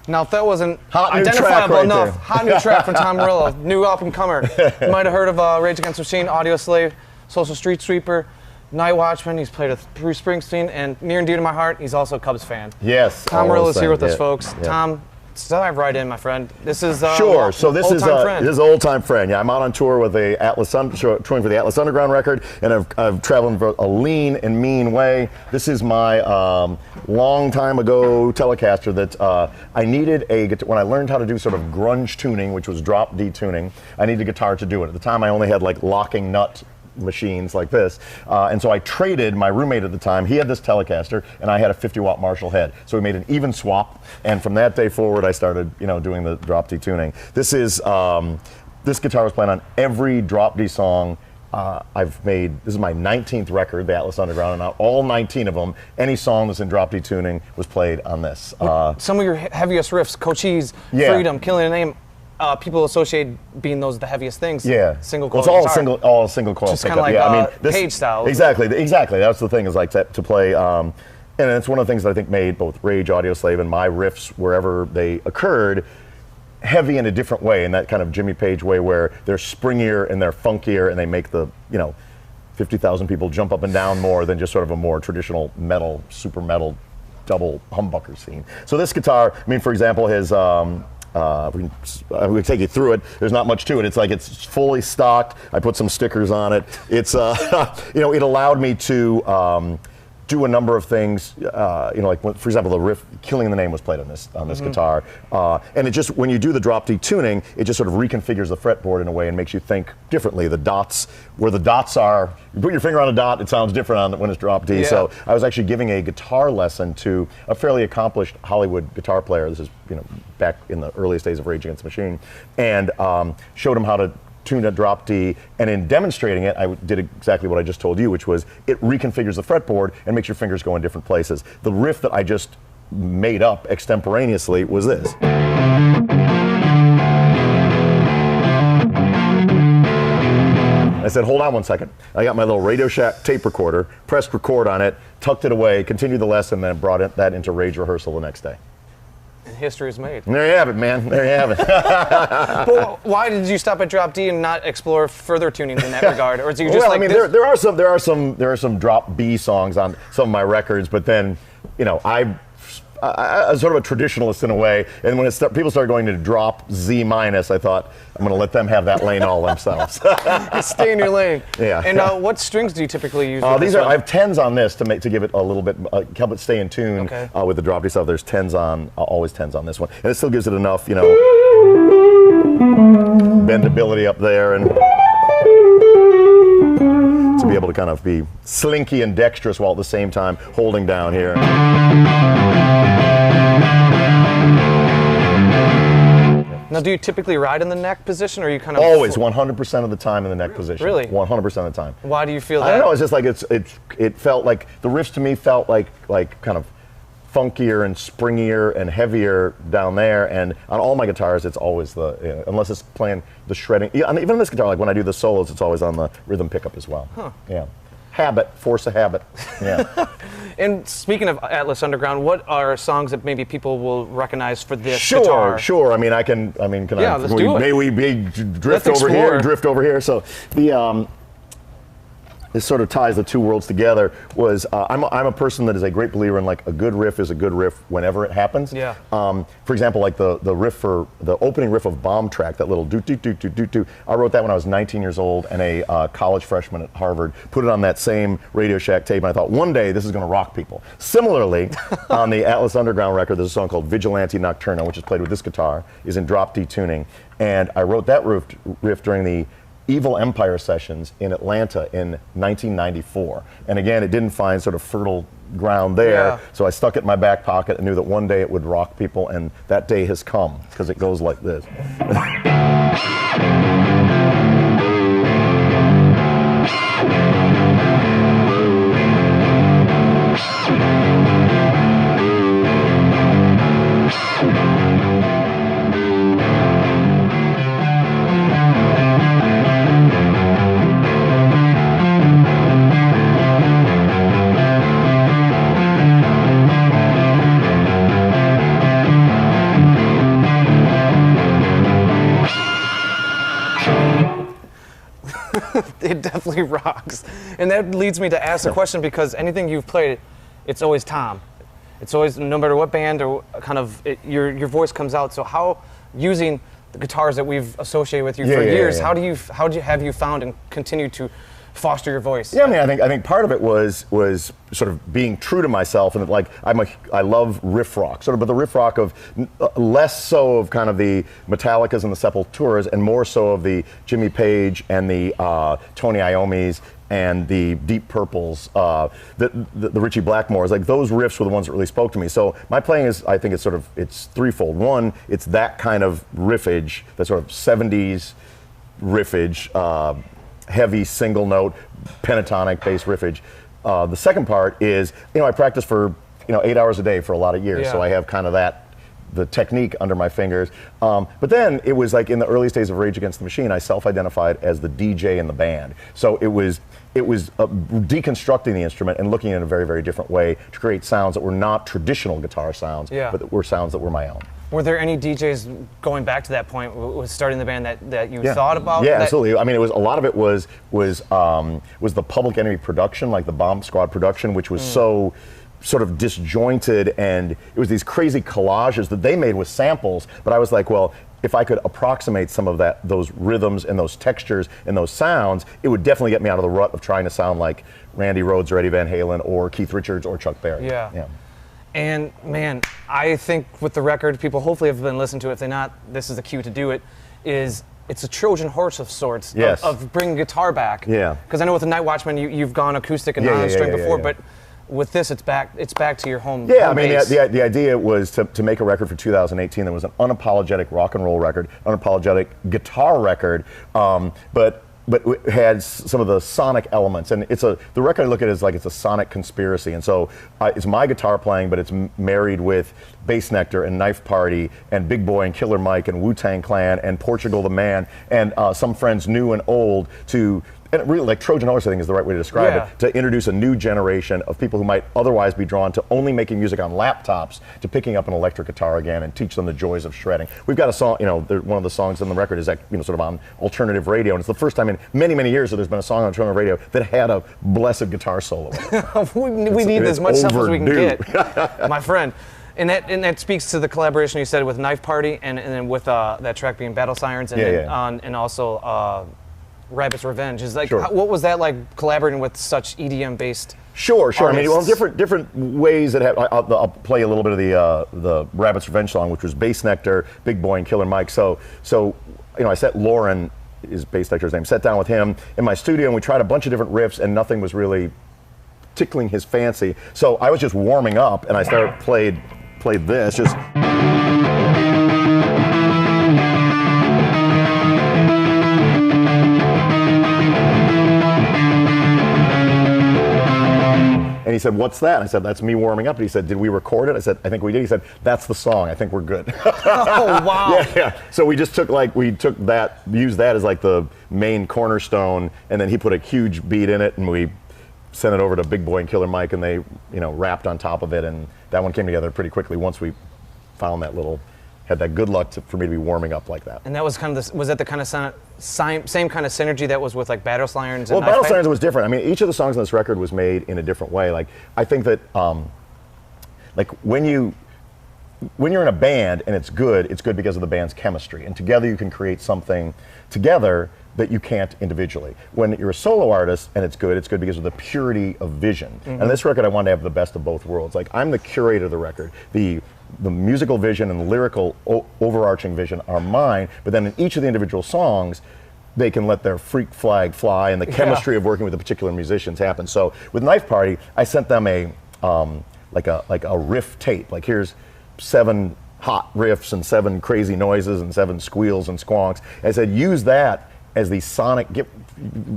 Now, if that wasn't Hot new identifiable track right enough, there. hot new track from Tom Morello, new up-and-comer. You might have heard of Rage Against the Machine, Audio Slave, Social Street Sweeper, Night Watchman. He's played with Bruce Springsteen, and near and dear to my heart, he's also a Cubs fan. Yes. Tom Morello is here with us, yeah, folks. yeah. Tom, dive right in, my friend. This is Sure. So this is friend. this is old time friend. Yeah, I'm out on tour with the touring for the Atlas Underground record, and I've traveled in a lean and mean way. This is my long time ago Telecaster that I needed when I learned how to do sort of grunge tuning, which was drop D tuning. I needed a guitar to do it. At the time, I only had like locking nut machines like this, and so I traded my roommate at the time. He had this Telecaster, and I had a 50-watt Marshall head. So we made an even swap, and from that day forward, I started, doing the drop D tuning. This is this guitar was playing on every drop D song I've made. This is my 19th record, the Atlas Underground, and all 19 of them, any song that's in drop D tuning was played on this. Some of your heaviest riffs, Cochise, yeah. Freedom, Killing a Name. People associate being those the heaviest things. Yeah, single coil. Well, it's guitar. all single coil. Just kind of like Page style. Exactly. That's the thing is like to play, and it's one of the things that I think made both Rage, Audio Slave, and my riffs wherever they occurred heavy in a different way, in that kind of Jimmy Page way where they're springier and they're funkier and they make the 50,000 people jump up and down more than just sort of a more traditional metal, super metal, double humbucker scene. So this guitar, for example, his. We can take you through it. There's not much to it. It's like it's fully stocked. I put some stickers on it. It's it allowed me to do a number of things. Like for example, the riff "Killing the Name" was played on this guitar, and it just when you do the drop D tuning, it just sort of reconfigures the fretboard in a way and makes you think differently. The dots, where the dots are, you put your finger on a dot, it sounds different when it's drop D. Yeah. So I was actually giving a guitar lesson to a fairly accomplished Hollywood guitar player. This is back in the earliest days of Rage Against the Machine, and showed him how to tune a drop D, and in demonstrating it, I did exactly what I just told you, which was it reconfigures the fretboard and makes your fingers go in different places. The riff that I just made up extemporaneously was this. I said, hold on one second. I got my little Radio Shack tape recorder, pressed record on it, tucked it away, continued the lesson, then brought that into Rage rehearsal the next day. History is made. There you have it, man. There you have it. But why did you stop at drop D and not explore furher tunings in that regard, or is you just there are some drop B songs on some of my records, but then I'm sort of a traditionalist in a way, and when people started going to drop Z minus, I thought I'm going to let them have that lane all themselves. Stay in your lane. Yeah. And what strings do you typically use? I have 10s on this to give it a little bit, help it stay in tune. Okay. With the drop D stuff. There's 10s on, always 10s on this one, and it still gives it enough, bendability up there and to be able to kind of be slinky and dexterous while at the same time holding down here. Now, do you typically ride in the neck position, or are you kind of always 100% of the time in the neck position? Really? 100% of the time. Why do you feel that? I don't know. It's just like it felt like the riffs to me felt like kind of funkier and springier and heavier down there, and on all my guitars it's always unless it's playing the shredding. Yeah, even on this guitar, like when I do the solos, it's always on the rhythm pickup as well. Huh. Yeah. Force of habit. Yeah. And speaking of Atlas Underground, what are songs that maybe people will recognize for this guitar? Sure. Let's do it. May we drift over here. So this sort of ties the two worlds together. I'm a person that is a great believer in like a good riff is a good riff whenever it happens. Yeah. For example, like the riff for the opening riff of Bomb Track, that little doot doot doot doot doot doot. I wrote that when I was 19 years old, and a college freshman at Harvard put it on that same Radio Shack tape, and I thought one day this is going to rock people. Similarly, on the Atlas Underground record, there's a song called Vigilante Nocturno, which is played with this guitar, is in drop D tuning, and I wrote that riff during the Evil Empire sessions in Atlanta in 1994. And again, it didn't find sort of fertile ground there, so I stuck it in my back pocket and knew that one day it would rock people, and that day has come, because it goes like this. It definitely rocks. And that leads me to ask a question, because anything you've played, it's always Tom. It's always, no matter what band or kind of, your voice comes out. So how, using the guitars that we've associated with you for years, how have you found and continue to foster your voice? Yeah, I mean, I think part of it was sort of being true to myself, and like I love riff rock, sort of, but the riff rock of less so of kind of the Metallicas and the Sepulturas, and more so of the Jimmy Page and the Tony Iommis and the Deep Purples, the Ritchie Blackmores. Like, those riffs were the ones that really spoke to me. So my playing is, I think it's threefold. One, it's that kind of riffage, that sort of 70s riffage, heavy single note, pentatonic bass riffage. The second part is, I practice for 8 hours a day for a lot of years, so I have kind of the technique under my fingers. But then it was like in the earliest days of Rage Against the Machine, I self-identified as the DJ in the band. So it was deconstructing the instrument and looking in a very, very different way to create sounds that were not traditional guitar sounds, but that were sounds that were my own. Were there any DJs going back to that point with starting the band that you thought about? Yeah, absolutely. I mean, a lot of it was the Public Enemy production, like the Bomb Squad production, which was so sort of disjointed, and it was these crazy collages that they made with samples. But I was like, well, if I could approximate some of those rhythms and those textures and those sounds, it would definitely get me out of the rut of trying to sound like Randy Rhoads or Eddie Van Halen or Keith Richards or Chuck Berry. Yeah. And man, I think with the record, people hopefully have been listening to it. If they're not, this is the cue to do it. It's a Trojan horse of sorts of bringing guitar back. Yeah. Because I know with the Night Watchman, you've gone acoustic and non-string before, but with this, it's back to your home. Yeah, I mean, the idea was to make a record for 2018 that was an unapologetic rock and roll record, unapologetic guitar record, but it had some of the sonic elements, and the record I look at it as like it's a sonic conspiracy, and so it's my guitar playing, but it's married with Bass Nectar and Knife Party and Big Boy and Killer Mike and Wu-Tang Clan and Portugal the Man and some friends new and old and really, like, Trojan horse, I think, is the right way to describe it, to introduce a new generation of people who might otherwise be drawn to only making music on laptops to picking up an electric guitar again and teach them the joys of shredding. We've got a song, one of the songs on the record is sort of on alternative radio, and it's the first time in many, many years that there's been a song on alternative radio that had a blessed guitar solo. we need as much stuff as we can get, my friend. And that speaks to the collaboration you said with Knife Party and then with that track being Battle Sirens and also Rabbit's Revenge. Is like, what was that like collaborating with such EDM-based? Sure. Artists? I mean, well, different ways that have. I'll play a little bit of the Rabbit's Revenge song, which was Bass Nectar, Big Boy, and Killer Mike. So I set Lauren, is Bass Nectar's name, sat down with him in my studio, and we tried a bunch of different riffs, and nothing was really tickling his fancy. So I was just warming up, and I started played this just. And he said, "What's that?" I said, "That's me warming up." And he said, "Did we record it?" I said, "I think we did." He said, "That's the song. I think we're good." Oh, wow. Yeah. So we just used that as like the main cornerstone, and then he put a huge beat in it, and we sent it over to Big Boy and Killer Mike, and they, rapped on top of it, and that one came together pretty quickly once we found had that good luck for me to be warming up like that. And that was kind of was that the kind of same kind of synergy that was with like Battle Sirens? Well, Battle Sirens was different. I mean, each of the songs on this record was made in a different way. Like, I think that like when you're in a band and it's good because of the band's chemistry, and together you can create something together that you can't individually. When you're a solo artist and it's good because of the purity of vision. Mm-hmm. And this record, I wanted to have the best of both worlds. Like, I'm the curator of the record. The musical vision and the lyrical overarching vision are mine, but then in each of the individual songs, they can let their freak flag fly, and the chemistry of working with the particular musicians happen. So with Knife Party, I sent them a riff tape. Like, here's 7 hot riffs and 7 crazy noises and 7 squeals and squonks. And I said, use that as the sonic,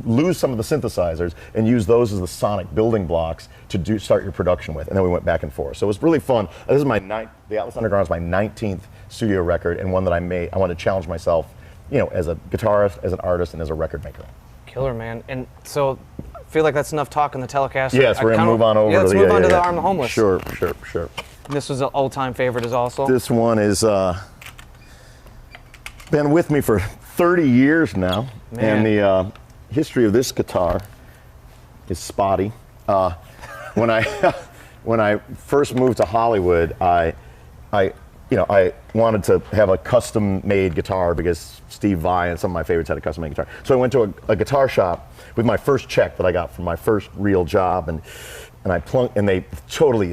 lose some of the synthesizers and use those as the sonic building blocks to start your production with. And then we went back and forth. So it was really fun. This is the Atlas Underground is my 19th studio record, and one that I made. I wanted to challenge myself, as a guitarist, as an artist, and as a record maker. Killer, man. And so I feel like that's enough talk on the Telecaster. Yes, we're going to move on over let's move on to the Arm the Homeless. Sure. And this was an all-time favorite as also? This one is been with me for 30 years now. Man. And history of this guitar is spotty. When I when I first moved to Hollywood, I wanted to have a custom-made guitar because Steve Vai and some of my favorites had a custom-made guitar. So I went to a guitar shop with my first check that I got from my first real job, and I plunked, and they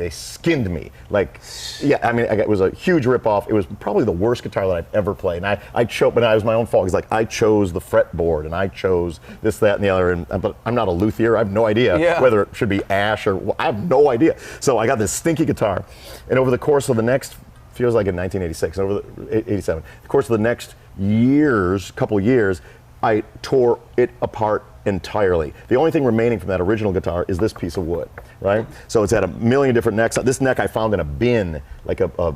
skinned me. Like, yeah, I mean, it was a huge ripoff. It was probably the worst guitar that I've ever played. And I chose, but it was my own fault. It's like I chose the fretboard, and I chose this, that, and the other. But I'm not a luthier. I have no idea whether it should be ash or I have no idea. So I got this stinky guitar, and over the course of the next, feels like in 1986, over the 87, the course of the next couple years, I tore it apart entirely. The only thing remaining from that original guitar is this piece of wood, right? So it's had a million different necks. This neck I found in a bin, like a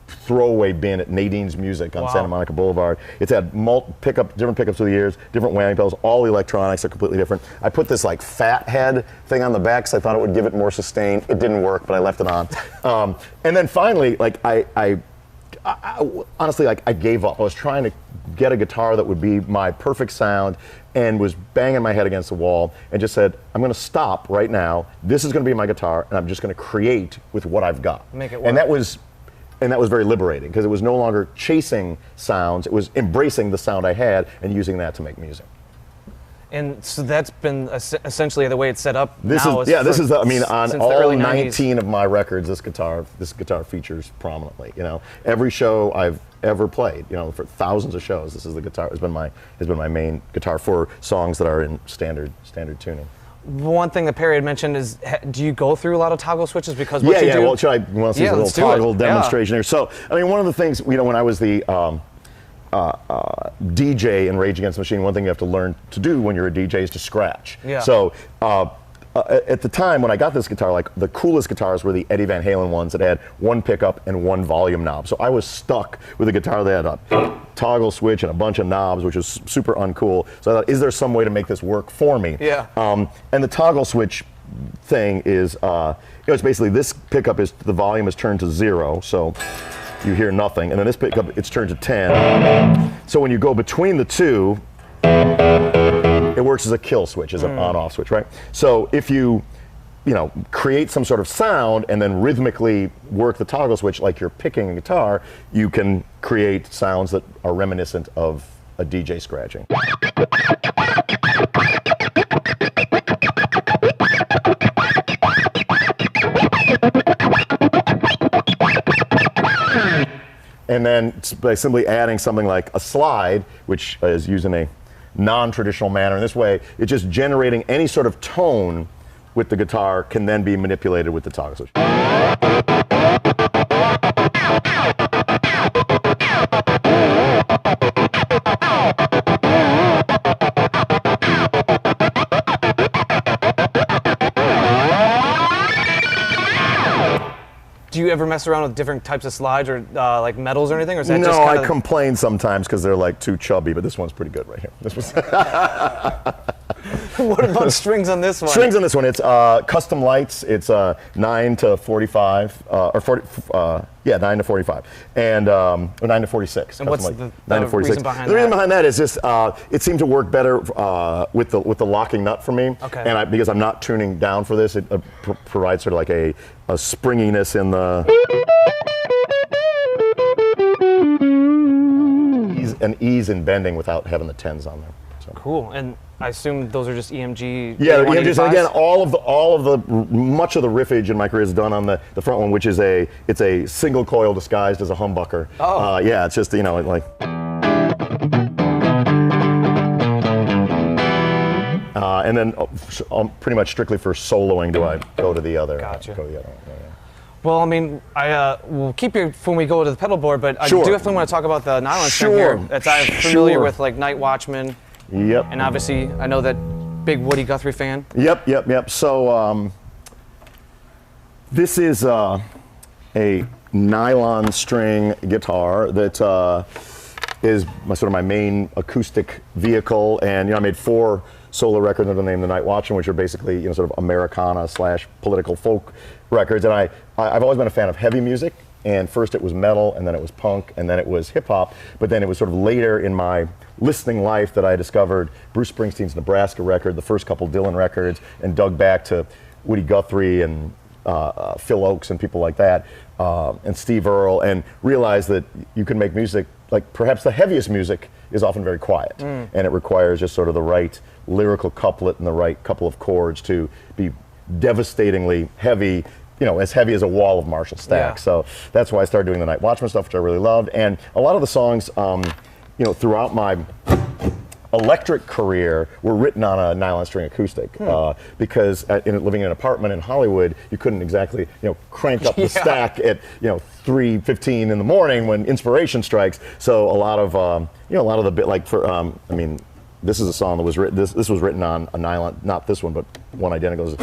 throwaway bin at Nadine's Music on Santa Monica Boulevard. It's had different pickups through the years, different whammy pedals, all the electronics are completely different. I put this like fat head thing on the back because I thought it would give it more sustain. It didn't work, but I left it on. And then finally, like I honestly, like I gave up. I was trying to get a guitar that would be my perfect sound and was banging my head against the wall and just said, I'm going to stop right now. This is going to be my guitar, and I'm just going to create with what I've got. Make it work. And that was very liberating because it was no longer chasing sounds. It was embracing the sound I had and using that to make music. And so that's been essentially the way it's set up. This now is I mean, on all 19 90s. of my records, this guitar features prominently. You know, every show I've ever played, you know, for thousands of shows, this is the guitar has been my main guitar for songs that are in standard tuning. One thing that Perry had mentioned is, do you go through a lot of toggle switches because what you do? Well, should I want to see a little toggle demonstration here? So, I mean, one of the things, you know, when I was the DJ in Rage Against the Machine, one thing you have to learn to do when you're a DJ is to scratch. Yeah. So at the time when I got this guitar, like the coolest guitars were the Eddie Van Halen ones that had one pickup and one volume knob. So I was stuck with a guitar that had a toggle switch and a bunch of knobs, which was super uncool. So I thought, is there some way to make this work for me? Yeah. And the toggle switch thing is, it's basically this pickup is the volume is turned to 0. So you hear nothing, and then this pickup, it's turned to 10. So when you go between the two, it works as a kill switch, as an on-off switch, right? So if you create some sort of sound and then rhythmically work the toggle switch like you're picking a guitar, you can create sounds that are reminiscent of a DJ scratching. And then by simply adding something like a slide, which is used in a non-traditional manner, in this way, it's just generating any sort of tone with the guitar can then be manipulated with the toggle switch. Do you ever mess around with different types of slides or like metals or anything, or is that just I complain sometimes because they're like too chubby, but this one's pretty good right here. This was. What about strings on this one? Strings on this one, it's custom lights. It's 9 to 45, or 9 to 45, and or 9 to 46. And what's the 9 to 46. reason behind that? The reason behind that is just it seemed to work better with the locking nut for me. Okay. And because I'm not tuning down for this, it provides sort of like a springiness in the ease in bending without having the 10s on there. So. Cool. And I assume those are just EMG. Yeah, the EMGs. And again, all of the much of the riffage in my career is done on the front one, which is it's a single coil disguised as a humbucker. Oh. Yeah, it's just like. And then pretty much strictly for soloing do I go to the other. Gotcha. Go to the other one. Yeah. Well, I mean, we'll keep you when we go to the pedal board, but I do definitely want to talk about the nylon string here. I'm familiar with like Night Watchman. Yep. And obviously, I know that big Woody Guthrie fan. Yep. So this is a nylon string guitar that is sort of my main acoustic vehicle, and I made 4 solo records under the name The Night Watchman, which are basically sort of Americana / political folk records. And I've always been a fan of heavy music, and first it was metal, and then it was punk, and then it was hip hop. But then it was sort of later in my listening life that I discovered Bruce Springsteen's Nebraska record, the first couple Dylan records, and dug back to Woody Guthrie and Phil Oakes and people like that, and Steve Earle, and realized that you can make music, like perhaps the heaviest music is often very quiet, and it requires just sort of the right lyrical couplet and the right couple of chords to be devastatingly heavy, you know, as heavy as a wall of Marshall Stack. Yeah. So that's why I started doing the Night Watchman stuff, which I really loved. And a lot of the songs, you know, throughout my electric career were written on a nylon string acoustic, because living in an apartment in Hollywood, you couldn't exactly, you know, crank up the stack at, you know, 3:15 in the morning when inspiration strikes. So a lot of, you know, a lot of the bit, like for, I mean, this is a song that was written. This was written on a nylon, not this one, but one identical.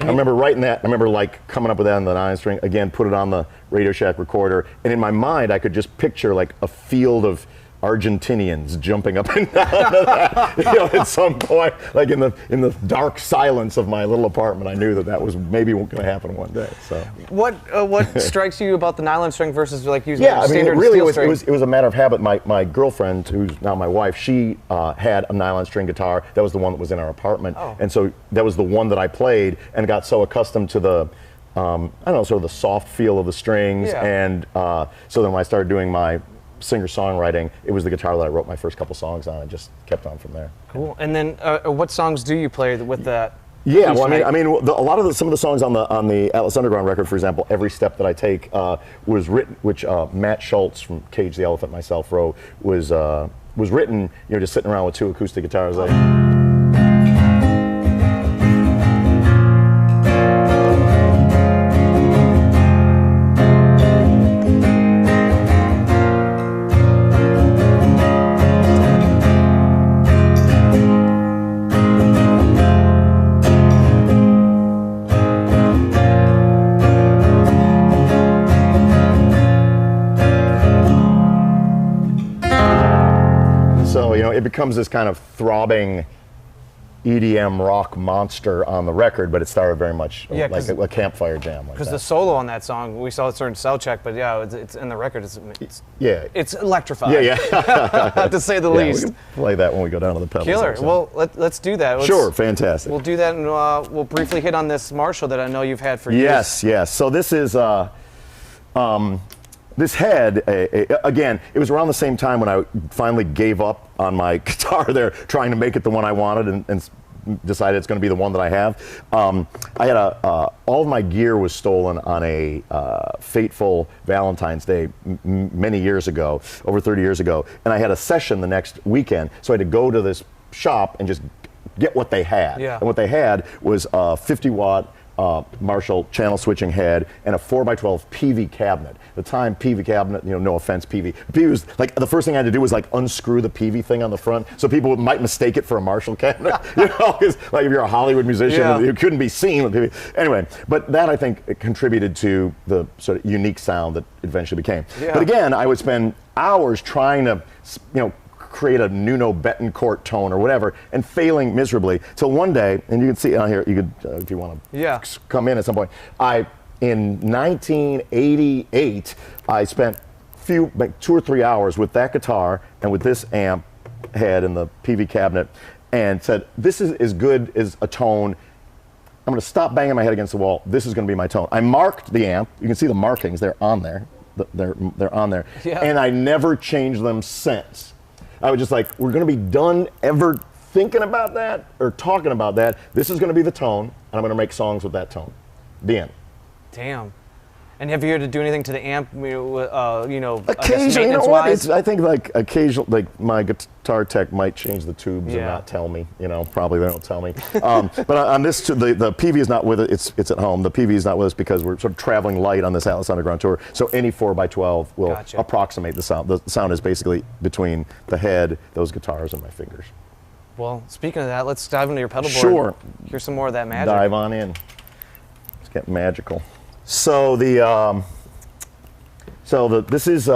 I remember writing that. I remember like coming up with that on the nylon string. Again, put it on the Radio Shack recorder, and in my mind, I could just picture like a field of Argentinians jumping up and down to that, you know, at some point, like in the dark silence of my little apartment, I knew that was maybe going to happen one day. So, what strikes you about the nylon string versus like using I mean, standard it really steel was. string? It was a matter of habit. My girlfriend, who's now my wife, she had a nylon string guitar. That was the one that was in our apartment, and so that was the one that I played, and got so accustomed to the, I don't know, sort of the soft feel of the strings, and so then when I started doing my singer-songwriting, it was the guitar that I wrote my first couple songs on, and just kept on from there. Cool. And then, what songs do you play with that? Yeah, well, I mean, a lot of some of the songs on the Atlas Underground record, for example, Every Step That I Take was written, which Matt Schultz from Cage the Elephant, myself wrote, was written, you know, just sitting around with two acoustic guitars. Like, so, you know, it becomes this kind of throbbing EDM rock monster on the record, but it started very much like a campfire jam. Because the solo on that song, we saw it during sound check, but yeah, it's in the record. It's electrified. Yeah. To say the Yeah, least. we can play that when we go down to the pedals. Killer. Well, let's do that. Sure, fantastic. We'll do that, and we'll briefly hit on this Marshall that I know you've had for years. Yes. So this is this head. Again, it was around the same time when I finally gave up on my guitar there, trying to make it the one I wanted, and decided it's going to be the one that I have. I had all of my gear was stolen on a fateful Valentine's Day many years ago, over 30 years ago, and I had a session the next weekend, so I had to go to this shop and just get what they had. Yeah. And what they had was a 50-watt Marshall channel switching head and a 4x12 PV cabinet. At the time, PV cabinet, you know, no offense, PV. PV was like, the first thing I had to do was like unscrew the PV thing on the front, so people might mistake it for a Marshall cabinet. You know, because like if you're a Hollywood musician, you couldn't be seen with PV. Anyway, but that I think it contributed to the sort of unique sound that it eventually became. Yeah. But again, I would spend hours trying to, you know, create a Nuno Betancourt tone or whatever, and failing miserably. Till one day, and you can see on here, you could, if you want to come in at some point, in 1988, I spent like 2 or 3 hours with that guitar and with this amp head and the PV cabinet, and said, this is as good as a tone. I'm going to stop banging my head against the wall. This is going to be my tone. I marked the amp. You can see the markings. They're on there. They're on there. Yeah. And I never changed them since. I was just like, we're going to be done ever thinking about that or talking about that. This is going to be the tone, and I'm going to make songs with that tone. The end. Damn. And have you had to do anything to the amp, you know, occasionally, you know what? I think like occasionally, like my guitar tech might change the tubes and not tell me. You know, probably they don't tell me. But on this, the PV is not with it. It's at home. The PV is not with us because we're sort of traveling light on this Atlas Underground tour. So any 4x12 will approximate the sound. The sound is basically between the head, those guitars, and my fingers. Well, speaking of that, let's dive into your pedal board. Sure. Here's some more of that magic. Dive on in. Let's get magical. So this is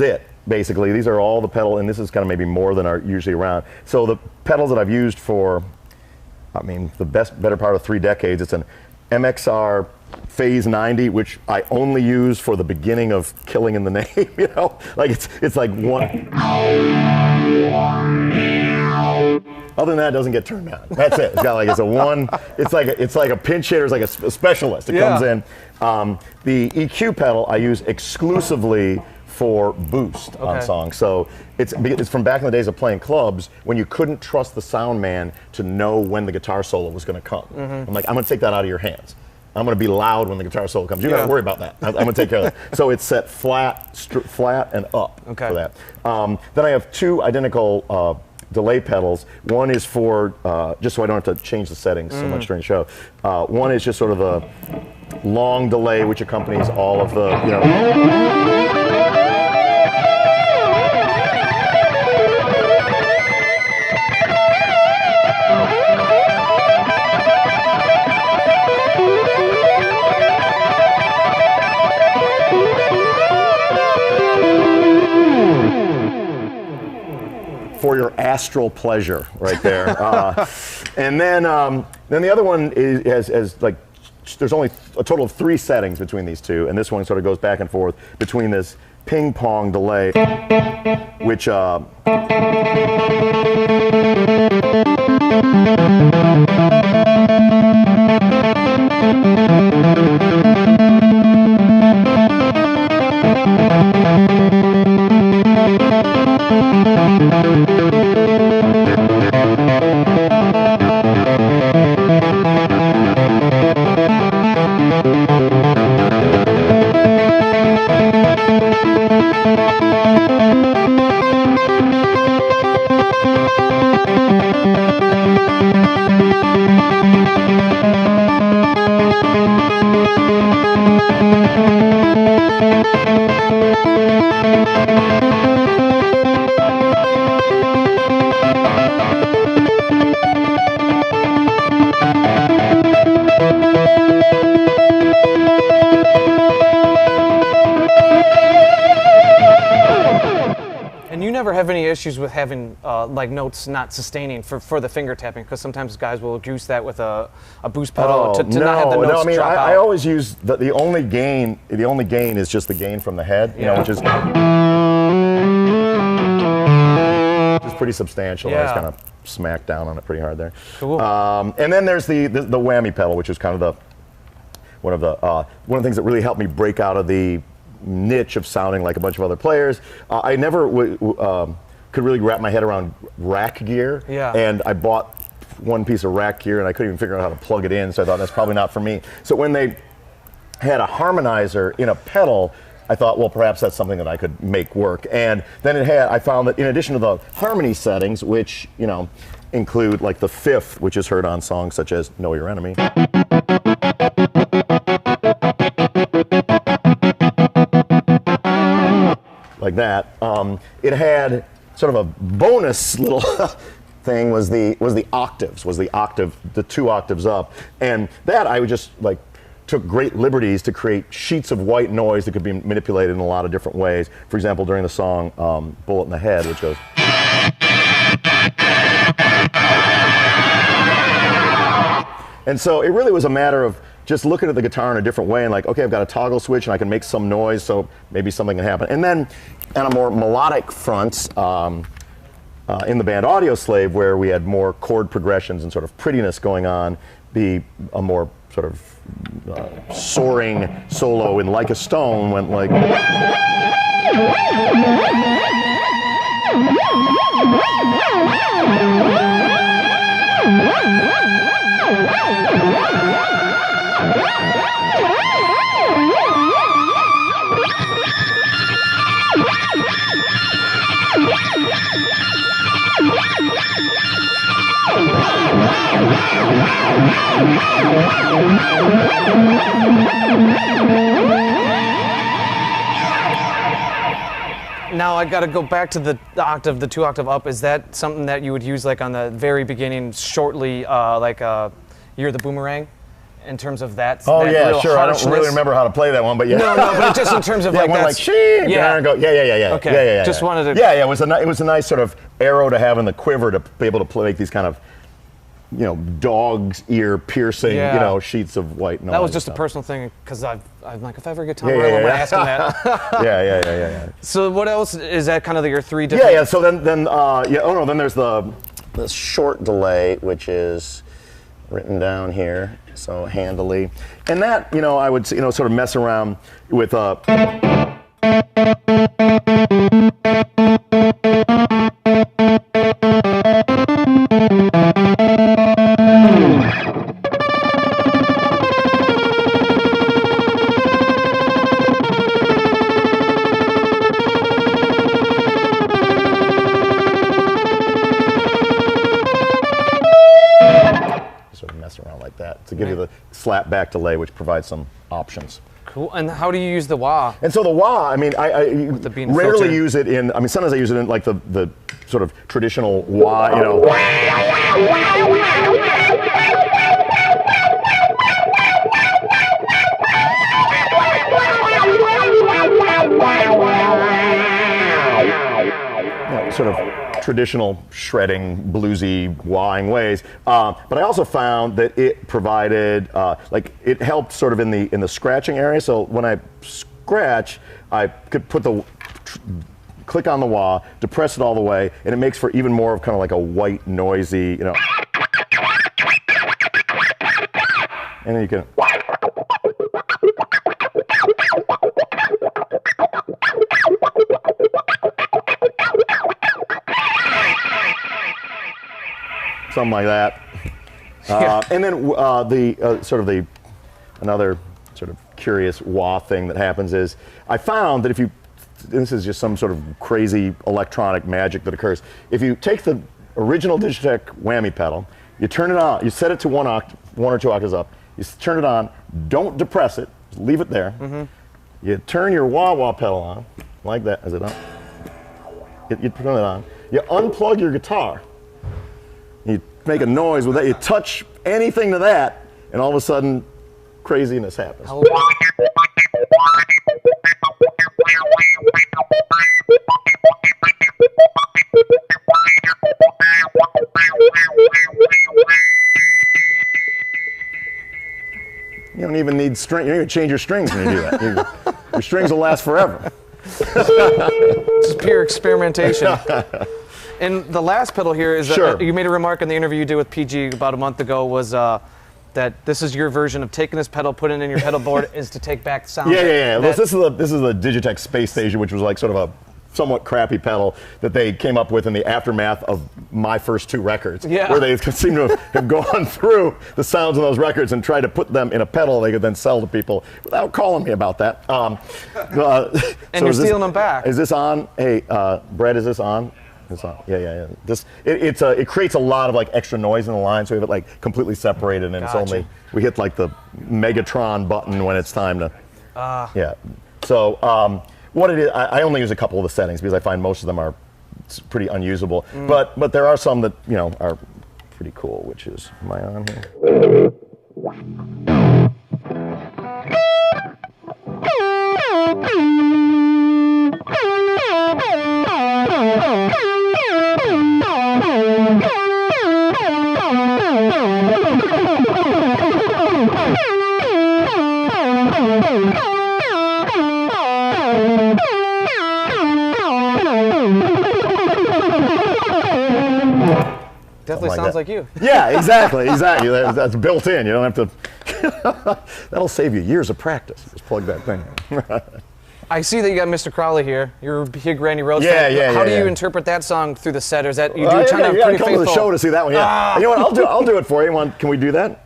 it. basically. These are all the pedal, and this is kind of maybe more than are usually around. So the pedals that I've used for, I mean, better part of 3 decades. It's an MXR Phase 90, which I only use for the beginning of Killing in the Name. You know, like it's like one. Other than that, it doesn't get turned on. That's it. It's got like it's a one. It's like a pinch hitter. It's like a specialist. It comes in. The EQ pedal I use exclusively for boost on songs. So it's from back in the days of playing clubs when you couldn't trust the sound man to know when the guitar solo was going to come. I'm like, I'm going to take that out of your hands. I'm going to be loud when the guitar solo comes. You don't have to worry about that. I'm going to take care of that. So it's set flat and up for that. Then I have 2 identical delay pedals. One is for, just so I don't have to change the settings so much during the show. One is just sort of the long delay which accompanies all of the, you know. For your astral pleasure, right there. And then the other one is like, there's only a total of 3 settings between these two, and this one sort of goes back and forth between this ping pong delay, which have any issues with having like notes not sustaining for the finger tapping, because sometimes guys will juice that with a boost pedal to not have the notes drop out. I always use the only gain. The only gain is just the gain from the head, you know, which is pretty substantial. I just kind of smack down on it pretty hard there. Cool. And then there's the whammy pedal, which is kind of one of the things that really helped me break out of the niche of sounding like a bunch of other players. I never could really wrap my head around rack gear, and I bought one piece of rack gear and I couldn't even figure out how to plug it in, so I thought that's probably not for me. So when they had a harmonizer in a pedal, I thought, well, perhaps that's something that I could make work. And then I found that in addition to the harmony settings, which, you know, include like the fifth, which is heard on songs such as Know Your Enemy, like that. It had sort of a bonus little thing was the octaves, the 2 octaves up, and that I would just like took great liberties to create sheets of white noise that could be manipulated in a lot of different ways. For example, during the song Bullet in the Head, which goes. And so it really was a matter of just looking at the guitar in a different way and like, okay, I've got a toggle switch and I can make some noise, so maybe something can happen. And then on a more melodic front, in the band Audio Slave, where we had more chord progressions and sort of prettiness going on, a more sort of soaring solo in Like a Stone went like. Now I got to go back to the octave, the 2 octave up. Is that something that you would use like on the very beginning, shortly, like You're the Boomerang? in terms of that. Oh that yeah, real sure. harshness? I don't really remember how to play that one, but yeah. No, but just in terms of yeah, like when that's like she, yeah. and go, yeah. Okay. Yeah. Just wanted to. Yeah. It was a nice sort of arrow to have in the quiver to be able to make these kind of, dog's ear piercing, sheets of white noise. That was just a personal thing because I'm like, if I ever get Tom Morello, I'm gonna ask him that. yeah. So what else is that? Kind of your three different. Yeah. So then then there's the short delay, which is written down here, so handily, and that I would sort of mess around with around like that to give you the slap back delay, which provides some options. Cool. And how do you use the wah? And so the wah, I mean, I rarely filter. use it in. I mean, sometimes I use it in like the sort of traditional wah, sort of traditional shredding, bluesy, wahing ways. But I also found that it provided, it helped sort of in the scratching area. So when I scratch, I could put click on the wah, depress it all the way, and it makes for even more of kind of like a white, noisy, and then you can. Something like that. And then another sort of curious wah thing that happens is I found that this is just some sort of crazy electronic magic that occurs. If you take the original Digitech whammy pedal, you turn it on, you set it to one or two octaves up, you turn it on, don't depress it, just leave it there. Mm-hmm. You turn your wah-wah pedal on, like that. Is it on? You turn it on. You unplug your guitar. You make a noise with that. You touch anything to that, and all of a sudden, craziness happens. You don't even need string. You don't even change your strings when you do that. Your strings will last forever. It's pure experimentation. And the last pedal here is sure. You made a remark in the interview you did with PG about a month ago was that this is your version of taking this pedal, putting it in your pedal board, is to take back sound. Yeah. This is the Digitech Space Station, which was like sort of a somewhat crappy pedal that they came up with in the aftermath of my first two records, where they seem to have gone through the sounds of those records and tried to put them in a pedal they could then sell to people without calling me about that. And so you're stealing them back. Is this on? Hey, Brett, is this on? It's on. Yeah. It creates a lot of like extra noise in the line, so we have it like completely separated, and Gotcha. it's only we hit like the Megatron button when it's time to. Yeah. So what it is, I only use a couple of the settings because I find most of them are pretty unusable. But there are some that are pretty cool. Which is, am I on here? Definitely sounds like you. Yeah, exactly. That's built in. You don't have to. That'll save you years of practice. Just plug that thing in. I see that you got Mr. Crowley here. You're a big Randy Rhoads fan. Yeah. How do you interpret that song through the set? Or is that you do kind of pretty come faithful? to the show to see that one. Yeah. You know what? I'll do it for you. Can we do that?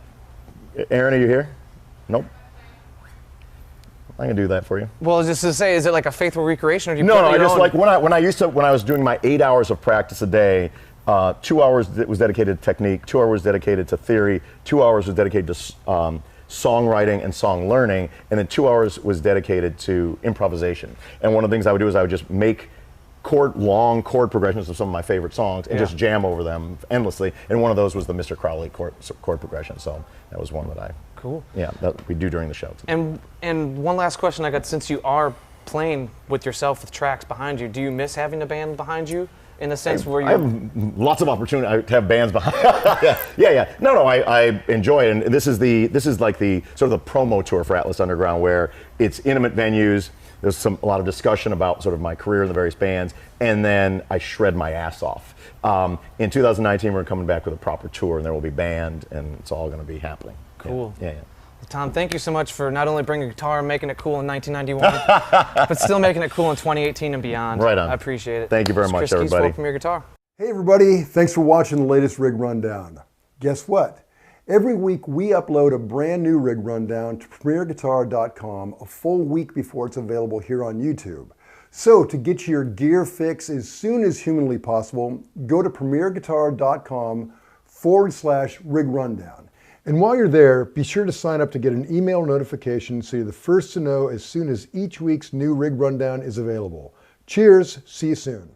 Aaron, are you here? Nope. I can do that for you. Well, just to say, is it like a faithful recreation, or do you? No. I just like when I was doing my 8 hours of practice a day. 2 hours was dedicated to technique, 2 hours dedicated to theory, 2 hours was dedicated to songwriting and song learning, and then 2 hours was dedicated to improvisation. And one of the things I would do is I would just make long chord progressions of some of my favorite songs and just jam over them endlessly. And one of those was the Mr. Crowley chord progression. So that was one that I Cool. Yeah, that we do during the show. And one last question I got, since you are playing with yourself with tracks behind you, do you miss having a band behind you in a sense where you... I have lots of opportunity to have bands behind. yeah. No, I enjoy it, and this is like the sort of the promo tour for Atlas Underground, where it's intimate venues. There's a lot of discussion about sort of my career in the various bands, and then I shred my ass off. In 2019, we're coming back with a proper tour, and there will be band, and it's all going to be happening. Cool. Yeah. Well, Tom, thank you so much for not only bringing a guitar and making it cool in 1991, but still making it cool in 2018 and beyond. Right on. I appreciate it. Thank you very much, Chris everybody. Keys, Premier Guitar. Hey everybody, thanks for watching the latest Rig Rundown. Guess what? Every week we upload a brand new Rig Rundown to premierguitar.com a full week before it's available here on YouTube. So to get your gear fix as soon as humanly possible, go to premierguitar.com/Rig Rundown. And while you're there, be sure to sign up to get an email notification so you're the first to know as soon as each week's new Rig Rundown is available. Cheers, see you soon.